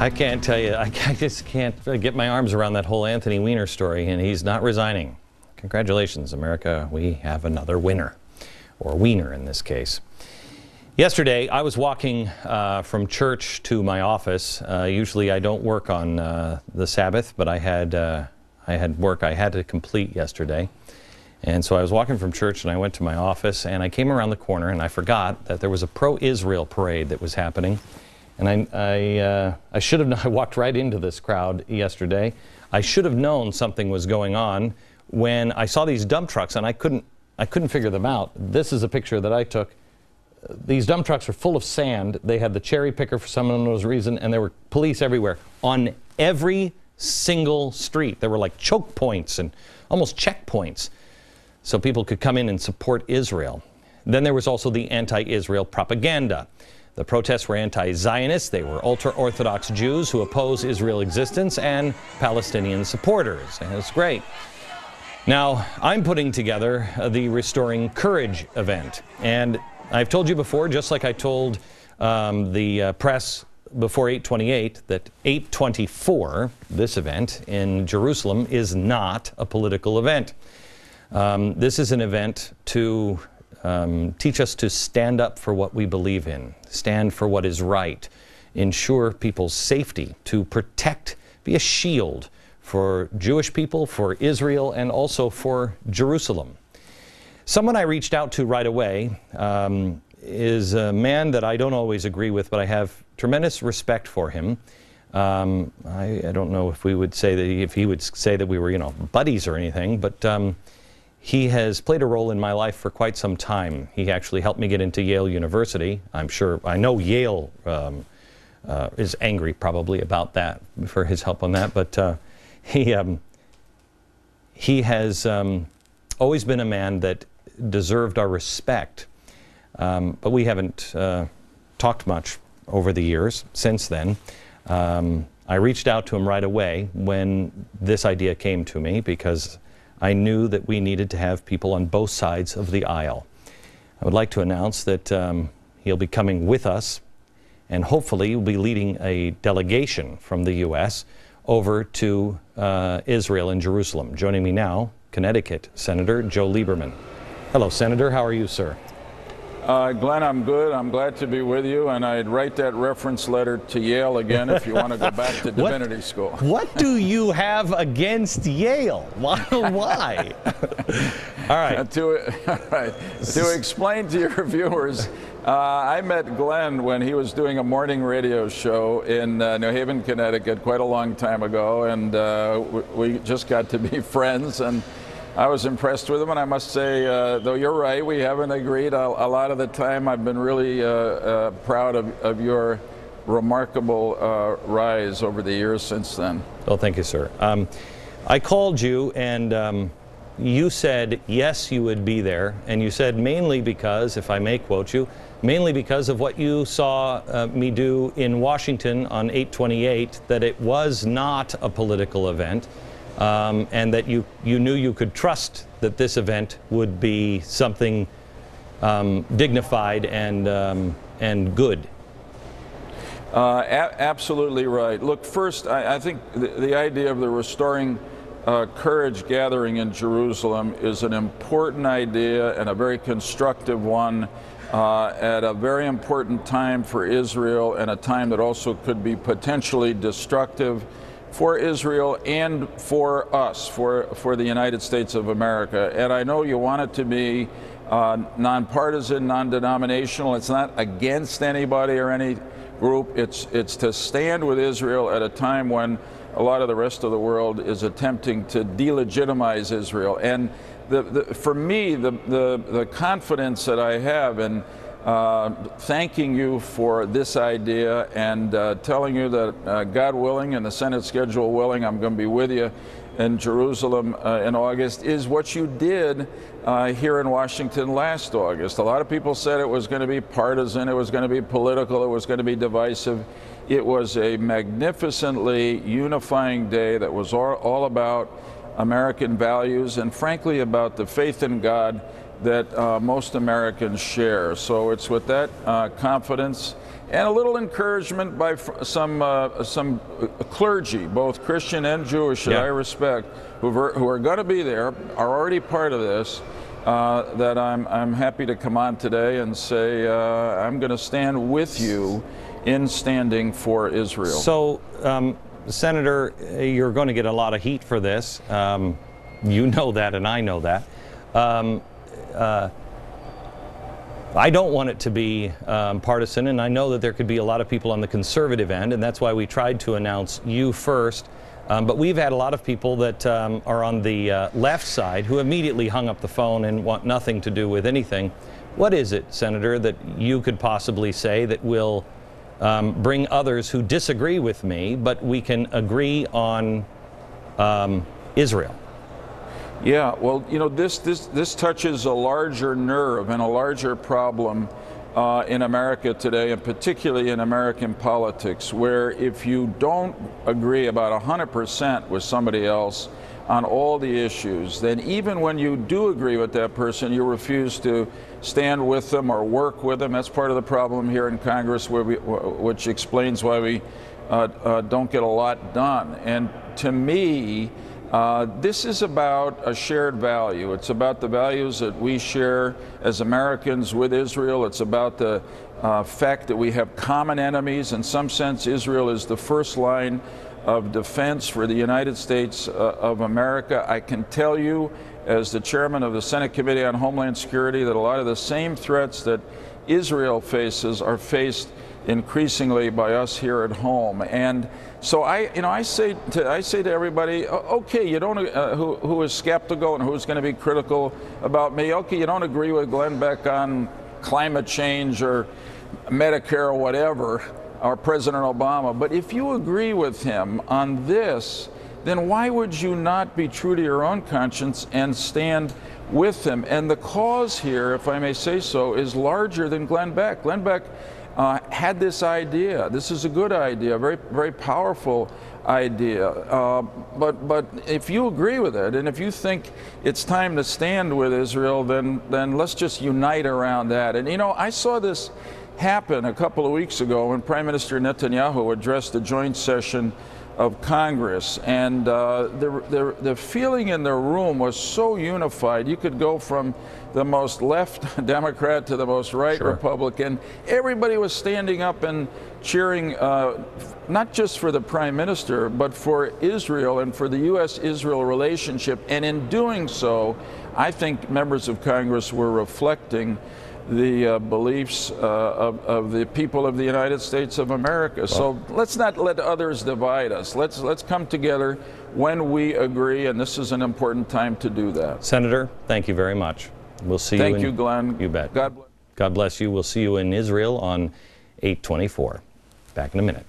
I can't tell you, I just can't get my arms around that whole Anthony Weiner story, and he's not resigning. Congratulations, America. We have another winner, or Weiner in this case. Yesterday, I was walking from church to my office. Usually I don't work on the Sabbath, but I had work I had to complete yesterday. And so I was walking from church and I went to my office, and I came around the corner and I forgot that there was a pro-Israel parade that was happening. And I should have known. I walked right into this crowd yesterday. I should have known something was going on when I saw these dump trucks, and I couldn't figure them out. This is a picture that I took. These dump trucks are full of sand. They had the cherry picker for some unknown reason, and there were police everywhere on every single street. There were like choke points and almost checkpoints, so people could come in and support Israel. Then there was also the anti-Israel propaganda. The protests were anti-Zionist. They were ultra-Orthodox Jews who oppose Israel existence and Palestinian supporters. And it's great. Now, I'm putting together the Restoring Courage event. And I've told you before, just like I told the press before 8/28, that 8/24, this event in Jerusalem, is not a political event. This is an event to teach us to stand up for what we believe in, stand for what is right, ensure people's safety, to protect, be a shield for Jewish people, for Israel, and also for Jerusalem. Someone I reached out to right away is a man that I don't always agree with, but I have tremendous respect for him. I don't know if we would say that if he would say that we were, buddies or anything, but he has played a role in my life for quite some time. He actually helped me get into Yale University. I know Yale is angry probably about that, for his help on that, but he has always been a man that deserved our respect. But we haven't talked much over the years since then. I reached out to him right away when this idea came to me, because I knew that we needed to have people on both sides of the aisle. I would like to announce that he'll be coming with us, and hopefully will be leading a delegation from the U.S. over to Israel and Jerusalem. Joining me now, Connecticut Senator Joe Lieberman. Hello, Senator. How are you, sir? Glenn, I'm good. I'm glad to be with you, and I'd write that reference letter to Yale again if you want to go back to divinity school. What do you have against Yale? Why? All right. To explain to your viewers, I met Glenn when he was doing a morning radio show in New Haven, Connecticut, quite a long time ago, and we just got to be friends, and I was impressed with him, and I must say, though you're right, we haven't agreed a lot of the time. I've been really proud of your remarkable rise over the years since then. Well, thank you, sir. I called you, and you said yes, you would be there, and you said mainly because, if I may quote you, mainly because of what you saw me do in Washington on 8/28, that it was not a political event. And that you knew you could trust that this event would be something dignified and good. Absolutely right. Look, first, I think the idea of the Restoring Courage gathering in Jerusalem is an important idea and a very constructive one at a very important time for Israel, and a time that also could be potentially destructive for Israel and for us, for the United States of America. And I know you want it to be nonpartisan, non-denominational. It's not against anybody or any group. It's to stand with Israel at a time when a lot of the rest of the world is attempting to delegitimize Israel. And for me, the confidence that I have in thanking you for this idea, and telling you that God willing and the Senate schedule willing, I'm going to be with you in Jerusalem in August, is what you did here in Washington last August. A lot of people said it was going to be partisan, it was going to be political, it was going to be divisive. It was a magnificently unifying day that was all about American values, and frankly about the faith in God that most Americans share. So it's with that confidence and a little encouragement by some clergy, both Christian and Jewish, that I respect, who are going to be there, are already part of this, that I'm happy to come on today and say I'm going to stand with you in standing for Israel. So, Senator, you're going to get a lot of heat for this. You know that, and I know that. I don't want it to be partisan, and I know that there could be a lot of people on the conservative end, and that's why we tried to announce you first. But we've had a lot of people that are on the left side who immediately hung up the phone and want nothing to do with anything. What is it, Senator, that you could possibly say that will bring others who disagree with me, but we can agree on Israel? Yeah, well, you know, this touches a larger nerve and a larger problem in America today, and particularly in American politics, where if you don't agree about 100% with somebody else on all the issues, then even when you do agree with that person, you refuse to stand with them or work with them. That's part of the problem here in Congress, which explains why we don't get a lot done. And to me, this is about a shared value. It's about the values that we share as Americans with Israel. It's about the fact that we have common enemies. In some sense, Israel is the first line of defense for the United States of America. I can tell you, as the chairman of the Senate Committee on Homeland Security, that a lot of the same threats that Israel faces are faced increasingly by us here at home. And so I say to everybody, okay, you don't who is skeptical and who's going to be critical about me, okay, you don't agree with Glenn Beck on climate change or Medicare or whatever, or President Obama, but if you agree with him on this, then why would you not be true to your own conscience and stand with him? And the cause here, if I may say so, is larger than Glenn Beck. Glenn Beck had this idea. This is a good idea, a very, very powerful idea. But if you agree with it, and if you think it's time to stand with Israel, then let's just unite around that. And you know, I saw this happen a couple of weeks ago when Prime Minister Netanyahu addressed the joint session of Congress, and the feeling in the room was so unified. You could go from the most left Democrat to the most right Republican. Everybody was standing up and cheering, not just for the Prime Minister, but for Israel and for the U.S.-Israel relationship. And in doing so, I think members of Congress were reflecting the beliefs of the people of the United States of America. So let's not let others divide us. Let's come together when we agree, and this is an important time to do that. Senator, thank you very much. We'll see you. Thank you, Glenn. You bet. God bless. God bless you. We'll see you in Israel on 8/24. Back in a minute.